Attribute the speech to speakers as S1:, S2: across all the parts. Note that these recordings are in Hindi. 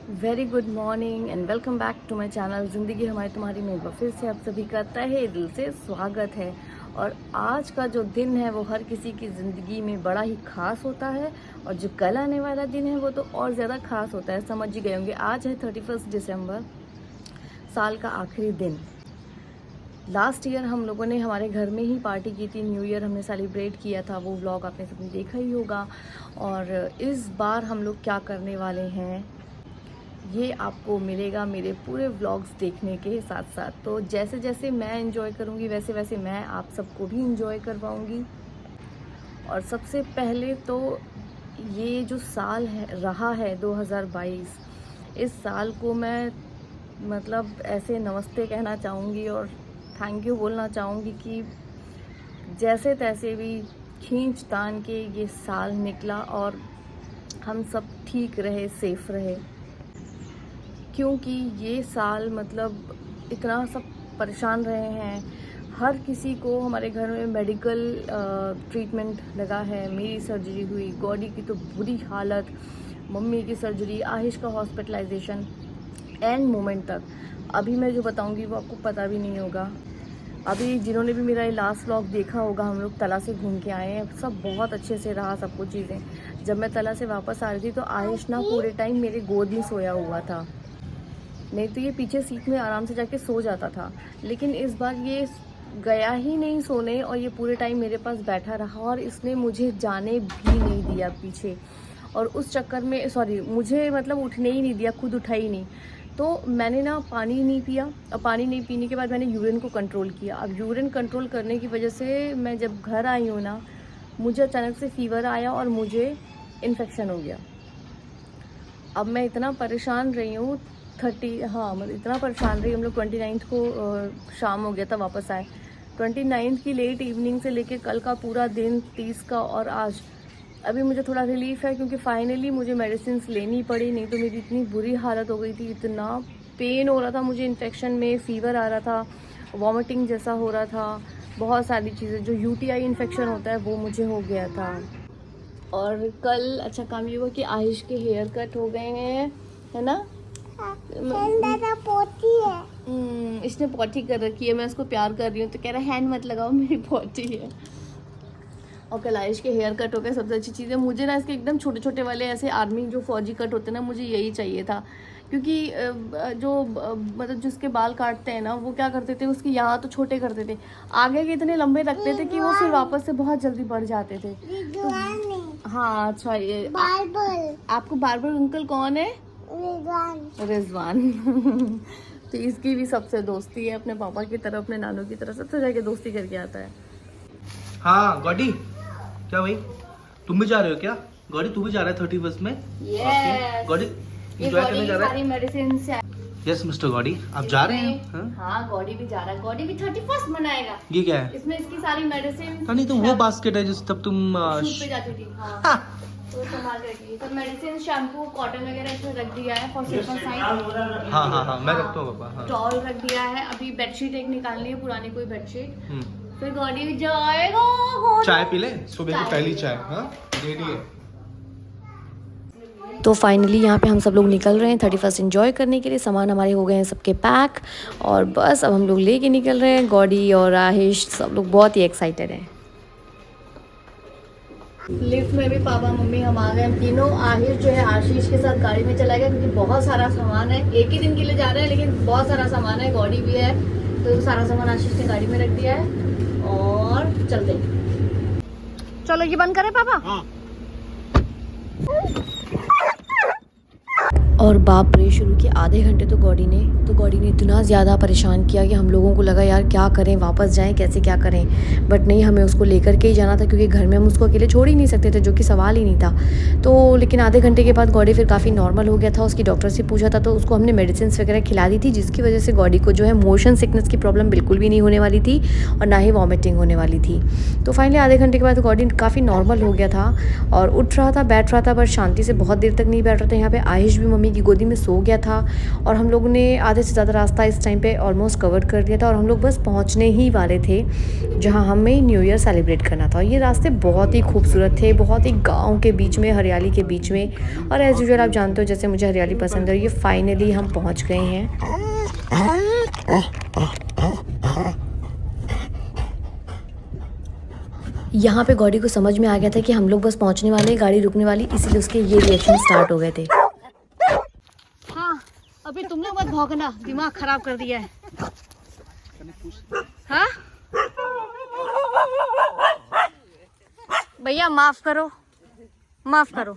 S1: Very good morning and welcome back to my channel ज़िंदगी हमारी तुम्हारी में फिर से आप सभी का तहे दिल से स्वागत है। और आज का जो दिन है वो हर किसी की ज़िंदगी में बड़ा ही ख़ास होता है, और जो कल आने वाला दिन है वो तो और ज़्यादा ख़ास होता है। समझ ही गए होंगे, आज है 31 दिसंबर, साल का आखिरी दिन। लास्ट ईयर हम लोगों ने हमारे घर में ही पार्टी की थी, न्यू ईयर हमने सेलिब्रेट किया था, वो व्लॉग आपने सबने देखा ही होगा। और इस बार हम लोग क्या करने वाले हैं ये आपको मिलेगा मेरे पूरे व्लॉग्स देखने के साथ साथ। तो जैसे जैसे मैं एंजॉय करूँगी वैसे वैसे मैं आप सबको भी एंजॉय करवाऊँगी। और सबसे पहले तो ये जो साल है रहा है 2022, इस साल को मैं मतलब ऐसे नमस्ते कहना चाहूँगी और थैंक यू बोलना चाहूँगी कि जैसे तैसे भी खींच तान के ये साल निकला और हम सब ठीक रहे, सेफ रहे। क्योंकि ये साल मतलब इतना सब परेशान रहे हैं, हर किसी को हमारे घर में मेडिकल ट्रीटमेंट लगा है। मेरी सर्जरी हुई, गॉडी की तो बुरी हालत, मम्मी की सर्जरी, आहिश का हॉस्पिटलाइजेशन, एंड मोमेंट तक अभी मैं जो बताऊंगी वो आपको पता भी नहीं होगा। अभी जिन्होंने भी मेरा ये लास्ट व्लॉग देखा होगा, हम लोग तला से घूम के आए हैं, सब बहुत अच्छे से रहा सब कुछ चीज़ें। जब मैं तला से वापस आ रही थी तो आहिश ना पूरे टाइम मेरे गोद में सोया हुआ था, नहीं तो ये पीछे सीट में आराम से जाके सो जाता था। लेकिन इस बार ये गया ही नहीं सोने और ये पूरे टाइम मेरे पास बैठा रहा, और इसने मुझे जाने भी नहीं दिया पीछे। और उस चक्कर में मुझे मतलब उठने ही नहीं दिया, खुद उठा ही नहीं। तो मैंने ना पानी नहीं पिया, और पानी नहीं पीने के बाद मैंने यूरिन को कंट्रोल किया। अब यूरिन कंट्रोल करने की वजह से मैं जब घर आई हूँ ना, मुझे अचानक से फीवर आया और मुझे इन्फेक्शन हो गया। अब मैं इतना परेशान रही हूँ, मतलब इतना परेशान रही। हम लोग 29 को शाम हो गया था वापस आए। 29 की लेट इवनिंग से लेके कल का पूरा दिन, 30 का और आज, अभी मुझे थोड़ा रिलीफ है क्योंकि फाइनली मुझे मेडिसिन लेनी पड़ी। नहीं तो मेरी इतनी बुरी हालत हो गई थी, इतना पेन हो रहा था मुझे, इन्फेक्शन में फीवर आ रहा था, वॉमिटिंग जैसा हो रहा था, बहुत सारी चीज़ें। जो UTI इन्फेक्शन होता है वो मुझे हो गया था। और कल अच्छा काम ये हुआ कि आयुष के हेयर कट हो गए हैं, है ना। पोती है, इसने पॉटी कर रखी है, मैं उसको प्यार कर रही हूँ तो कह रहा है हैंड मत लगाओ, मेरी पॉटी है। और कल आयुष के हेयर कट हो गए। सबसे अच्छी चीज़ है मुझे ना इसके एकदम छोटे छोटे वाले ऐसे आर्मी जो फौजी कट होते हैं ना, मुझे यही चाहिए था। क्योंकि जो मतलब जिसके बाल काटते हैं ना, वो क्या करते थे, उसके यहाँ तो छोटे करते थे, आगे के इतने लंबे रखते थे कि वो फिर वापस से बहुत जल्दी बढ़ जाते थे। तो हाँ अच्छा, ये आपको बार्बर अंकल कौन है? रिजवान। तो इसकी भी सबसे दोस्ती है, अपने पापा की तरह, अपने नानू की तरह, सबसे जाके दोस्ती करके आता है।
S2: हाँ गॉडी, क्या भाई तुम भी जा रहे हो क्या? गॉडी तू भी जा रहा है 31 में?
S1: यस।
S2: गॉडी एंजॉय करने जा रहा है?
S1: सारी मेडिसिन से।
S2: यस मिस्टर गॉडी, आप जा रहे हैं?
S1: हाँ गॉडी भी जा रहा है, गॉडी भी 31 मनाएगा।
S2: ये क्या है?
S1: इसमें इसकी सारी मेडिसिन।
S2: नहीं तो वो बास्केट है जिस तब तुम
S1: शूट पे जाती थी। हाँ। तो संभाल के रखिए सब मेडिसिन, शैम्पू, कॉटन वगैरह इसमें रख दिया है फॉर सेफर साइड।
S2: हाँ मैं रखता हूँ पापा। हाँ।
S1: टॉल रख दिया है। अभी बेडशीट एक निकालनी है, पुरानी कोई बेडशीट। फिर गॉडी भी जाएगा।
S2: चाय पी ले, सुबह की पहली चाय। हाँ रेडी है।
S1: तो फाइनली यहाँ पे हम सब लोग निकल रहे हैं 31 एंजॉय करने के लिए। सामान हमारे हो गए हैं सबके पैक, और बस अब हम लोग लेके निकल रहे हैं। गॉडी और आहिश सब लोग बहुत ही एक्साइटेड हैं। लिफ्ट में भी पापा मम्मी हम आ गए, हम तीनों। आहिश जो है आशीष के साथ गाड़ी में चला गया क्योंकि बहुत सारा सामान है, एक ही दिन के लिए जा रहे हैं लेकिन बहुत सारा सामान है। गॉडी भी है तो सारा सामान आशीष ने गाड़ी में रख दिया है और चलते हैं। चलो ये बंद करें पापा।
S2: हाँ।
S1: और बाप रे, शुरू के आधे घंटे तो गॉडी ने इतना ज़्यादा परेशान किया कि हम लोगों को लगा यार क्या करें, वापस जाएं, कैसे क्या करें। बट नहीं, हमें उसको लेकर के ही जाना था क्योंकि घर में हम उसको अकेले छोड़ ही नहीं सकते थे, जो कि सवाल ही नहीं था। तो लेकिन आधे घंटे के बाद गॉडी फिर काफ़ी नॉर्मल हो गया था। उसकी डॉक्टर से पूछा था तो उसको हमने मेडिसिन वगैरह खिला दी थी, जिसकी वजह से गॉडी को जो है मोशन सिकनेस की प्रॉब्लम बिल्कुल भी नहीं होने वाली थी और ना ही वॉमिटिंग होने वाली थी। तो फाइनली आधे घंटे के बाद गॉडी काफ़ी नॉर्मल हो गया था और उठ रहा था, बैठ रहा था, बट शांति से बहुत देर तक नहीं बैठ रहा था। यहाँ पे आयुष भी मम्मी की गोदी में सो गया था और हम लोगों ने आधे से ज़्यादा रास्ता इस टाइम पे ऑलमोस्ट कवर कर लिया था और हम लोग बस पहुंचने ही वाले थे जहां हमें न्यू ईयर सेलिब्रेट करना था। ये रास्ते बहुत ही खूबसूरत थे, बहुत ही गाँव के बीच में, हरियाली के बीच में, और एज़ यूजुअल आप जानते हो जैसे मुझे हरियाली पसंद है। ये फाइनली हम पहुँच गए हैं। यहाँ पे गॉडी को समझ में आ गया था कि हम लोग बस पहुँचने वाले, गाड़ी रुकने वाली, इसीलिए उसके ये रिएक्शन स्टार्ट हो गए थे। हाँ, अभी तुम लोग मत भौंकना, दिमाग खराब कर दिया है। हाँ भैया माफ करो, माफ करो।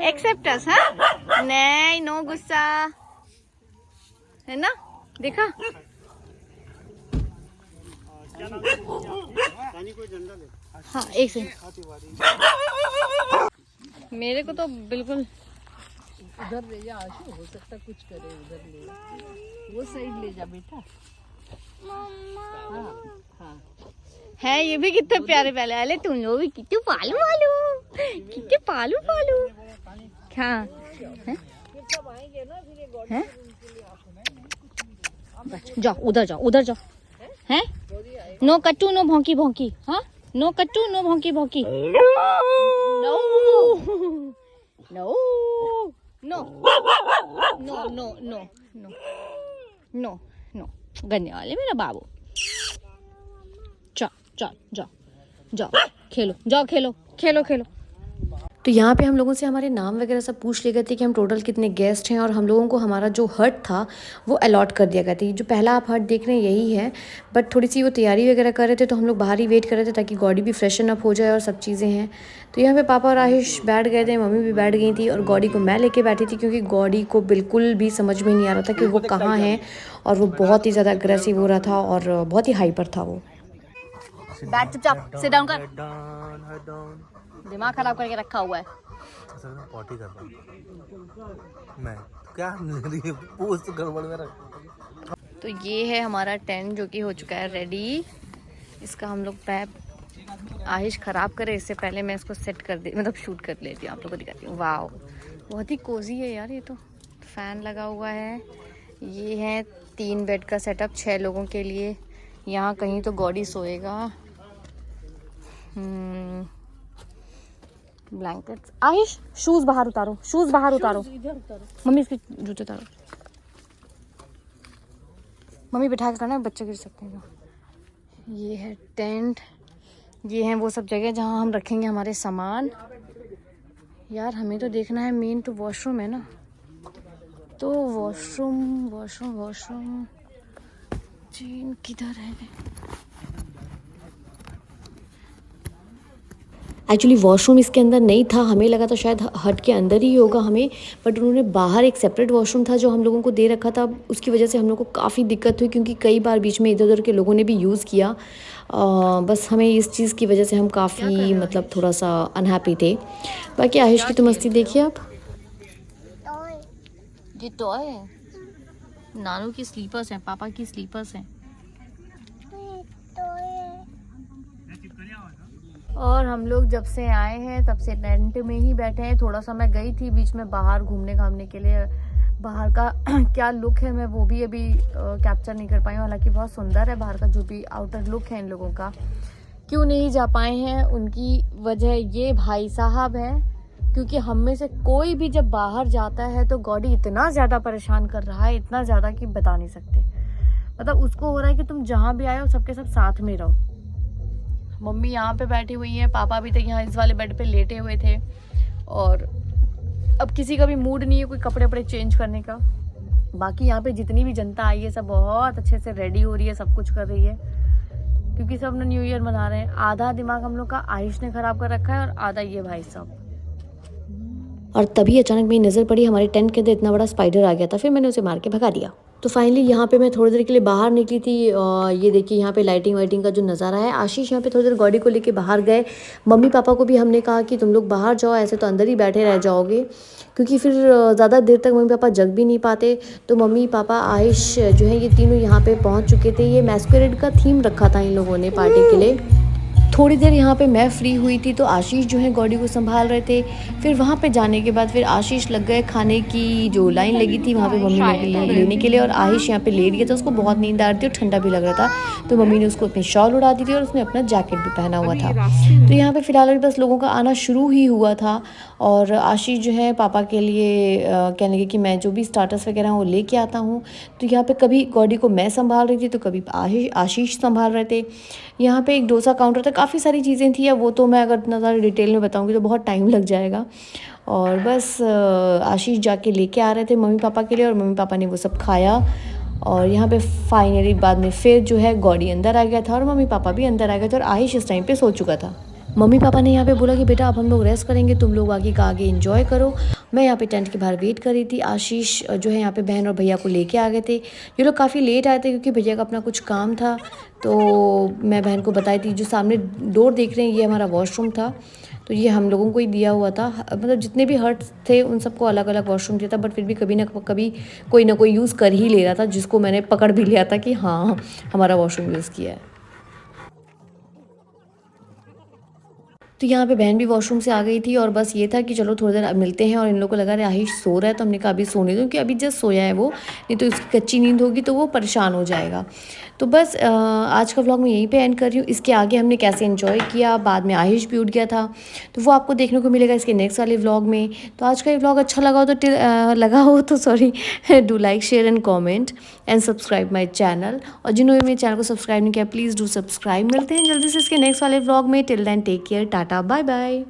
S1: एक्सेप्ट अस, हाँ? नहीं, नो गुस्सा, है ना? देखा? हाँ, एक सेकंड। मेरे को तो बिल्कुल
S3: उधर ले जा आशु, हो सकता कुछ करे, उधर ले जा, वो साइड ले जा बेटा। हाँ हाँ
S1: है, ये भी कितने प्यारे प्यारे। अरे तुम लोग भी कितने पालू पालू, कितने पालू पालू। हाँ हैं? जाओ उधर, जाओ उधर, जाओ। हैं? नो कट्टू, नो भौंकी भौंकी। हाँ, नो कट्टू, नो भौंकी भौंकी। No no no no no no no no no, गन्ने वाले मेरा बाबू। जाओ जाओ जाओ जाओ, खेलो, जाओ खेलो, खेलो खेलो। तो यहाँ पे हम लोगों से हमारे नाम वगैरह सब पूछ लिए गए थे कि हम टोटल कितने गेस्ट हैं, और हम लोगों को हमारा जो हट था वो अलॉट कर दिया गया था। जो पहला आप हट देख रहे हैं यही है, बट थोड़ी सी वो तैयारी वगैरह कर रहे थे तो हम लोग बाहर ही वेट कर रहे थे ताकि गॉडी भी फ्रेशन अप हो जाए और सब चीज़ें हैं। तो यहाँ पे पापा और आयुष बैठ गए थे, मम्मी भी बैठ गई थी, और गॉडी को मैं लेके बैठी थी क्योंकि गॉडी को बिल्कुल भी समझ में नहीं आ रहा था कि वो कहाँ है, और वो बहुत ही ज़्यादा अग्रेसिव हो रहा था और बहुत ही हाइपर था वो। बैठ चुपचाप, सिट डाउन कर। दिमाग खराब करके रखा हुआ है।
S2: पॉटी कर रहा हूं मैं, क्या पोस्ट गड़बड़ में रख।
S1: तो ये है हमारा टेंट जो कि हो चुका है रेडी। इसका हम लोग पैप आहिश ख़राब करे इससे पहले मैं इसको सेट कर दे, मतलब शूट कर लेती हूँ, आप लोगों को दिखाती हूँ। वाह, बहुत ही कोजी है यार। ये तो फ़ैन लगा हुआ है। ये है 3 बेड का सेटअप 6 लोगों के लिए। यहाँ कहीं तो गॉडी सोएगा। ब्लैंकेट्स। आहिश शूज़ बाहर उतारो, शूज़ बाहर उतारो। मम्मी इसके जूते उतारो। मम्मी बिठा के करना, बच्चे गिर सकते हैं। ये है टेंट, ये हैं वो सब जगह जहाँ हम रखेंगे हमारे सामान। यार हमें तो देखना है, मेन तो वॉशरूम है ना, तो वॉशरूम वॉशरूम वॉशरूम चीन किधर है? एक्चुअली वॉशरूम इसके अंदर नहीं था, हमें लगा था शायद हट के अंदर ही होगा हमें, बट उन्होंने बाहर एक सेपरेट वॉशरूम था जो हम लोगों को दे रखा था। उसकी वजह से हम लोग को काफ़ी दिक्कत हुई क्योंकि कई बार बीच में इधर उधर के लोगों ने भी यूज़ किया। बस हमें इस चीज़ की वजह से हम काफ़ी मतलब थोड़ा सा अनहैप्पी थे। बाकी आयुष की तो मस्ती देखिए आप। ये टॉय है, नानू की स्लीपर्स हैं, पापा की स्लीपर्स हैं। और हम लोग जब से आए हैं तब से टेंट में ही बैठे हैं। थोड़ा सा मैं गई थी बीच में बाहर घूमने घामने के लिए, बाहर का क्या लुक है मैं वो भी अभी कैप्चर नहीं कर पाई हूँ। हालांकि बहुत सुंदर है बाहर का जो भी आउटर लुक है इन लोगों का। क्यों नहीं जा पाए हैं उनकी वजह ये भाई साहब हैं, क्योंकि हम में से कोई भी जब बाहर जाता है तो गॉडी इतना ज़्यादा परेशान कर रहा है, इतना ज़्यादा कि बता नहीं सकते। मतलब उसको हो रहा है कि तुम जहाँ भी आए हो सबके सब साथ में रहो। मम्मी यहाँ पे बैठी हुई हैं, पापा अभी तक यहाँ इस वाले बेड पे लेटे हुए थे, और अब किसी का भी मूड नहीं है कोई कपड़े वपड़े चेंज करने का। बाकी यहाँ पे जितनी भी जनता आई है सब बहुत अच्छे से रेडी हो रही है, सब कुछ कर रही है, क्योंकि सब न्यू ईयर मना रहे हैं। आधा दिमाग हम लोग का आयुष ने ख़राब कर रखा है और आधा ये भाई साहब। और तभी अचानक मेरी नज़र पड़ी हमारे टेंट के अंदर इतना बड़ा स्पाइडर आ गया था, फिर मैंने उसे मार के भगा दिया। तो फाइनली यहाँ पे मैं थोड़ी देर के लिए बाहर निकली थी। ये देखिए यहाँ पे लाइटिंग वाइटिंग का जो नज़ारा है। आशीष यहाँ पे थोड़ी देर गॉडी को लेके बाहर गए। मम्मी पापा को भी हमने कहा कि तुम लोग बाहर जाओ, ऐसे तो अंदर ही बैठे रह जाओगे, क्योंकि फिर ज़्यादा देर तक मम्मी पापा जग भी नहीं पाते। तो मम्मी पापा आयुष जो है ये तीनों यहाँ पे पहुँच चुके थे। ये मैस्कुरेड का थीम रखा था इन लोगों ने पार्टी के लिए। थोड़ी देर यहाँ पे मैं फ्री हुई थी तो आशीष जो है गॉडी को संभाल रहे थे। फिर वहाँ पे जाने के बाद फिर आशीष लग गए खाने की जो लाइन लगी थी वहाँ पे मम्मी लोग लेने के लिए, और आशीष यहाँ पे लेट गया था, उसको बहुत नींद आ रही थी और ठंडा भी लग रहा था, तो मम्मी ने उसको अपनी शॉल उड़ा दी थी और उसने अपना जैकेट भी पहना हुआ था। तो यहाँ पे फिलहाल अभी बस लोगों का आना शुरू ही हुआ था, और आशीष जो है पापा के लिए कहने लगे कि मैं जो भी स्टार्टर्स वगैरह वो लेके आता हूँ। तो यहाँ पे कभी गॉडी को मैं संभाल रही थी तो कभी आशीष संभाल रहे थे। यहाँ पे एक डोसा काउंटर था, काफ़ी सारी चीज़ें थी, अब वो तो मैं अगर इतना ज़्यादा डिटेल में बताऊँगी तो बहुत टाइम लग जाएगा। और बस आशीष जाके लेके आ रहे थे मम्मी पापा के लिए, और मम्मी पापा ने वो सब खाया। और यहाँ पे फाइनली बाद में फिर जो है गॉडी अंदर आ गया था और मम्मी पापा भी अंदर आ गए थे, और आशीष इस टाइम पे सो चुका था। मम्मी पापा ने यहाँ पे बोला कि बेटा अब हम लोग रेस्ट करेंगे, तुम लोग आगे का आगे एंजॉय करो। मैं यहाँ पे टेंट के बाहर वेट कर रही थी। आशीष जो है यहाँ पे बहन और भैया को लेके आ गए थे। ये लोग काफ़ी लेट आए थे क्योंकि भैया का अपना कुछ काम था। तो मैं बहन को बताई थी, जो सामने डोर देख रहे हैं ये हमारा वॉशरूम था, तो ये हम लोगों को ही दिया हुआ था। मतलब जितने भी हट थे उन सबको अलग अलग वॉशरूम दिया था, बट फिर भी कभी ना कभी कोई ना कोई यूज़ कर ही ले रहा था, जिसको मैंने पकड़ भी लिया था कि हाँ हमारा वॉशरूम यूज़ किया है। तो यहाँ पे बहन भी वॉशरूम से आ गई थी, और बस ये था कि चलो थोड़ी देर अब मिलते हैं, और इन लोगों को लगा रहे आशीष सो रहा है तो हमने कहा अभी सोने दो, क्योंकि अभी जस्ट सोया है वो, नहीं तो उसकी कच्ची नींद होगी तो वो परेशान हो जाएगा। तो बस आज का व्लॉग मैं यहीं पे एंड कर रही हूँ। इसके आगे हमने कैसे एंजॉय किया, बाद में आशीष भी उठ गया था, तो वो आपको देखने को मिलेगा इसके नेक्स्ट वाले व्लॉग में। तो आज का ये व्लॉग अच्छा लगा हो तो sorry do like share and comment and subscribe my channel, और जिन्होंने मेरे चैनल को सब्सक्राइब नहीं किया प्लीज़ डू सब्सक्राइब। मिलते हैं जल्दी से इसके नेक्स्ट वाले व्लॉग में। Till then take care, tata bye bye.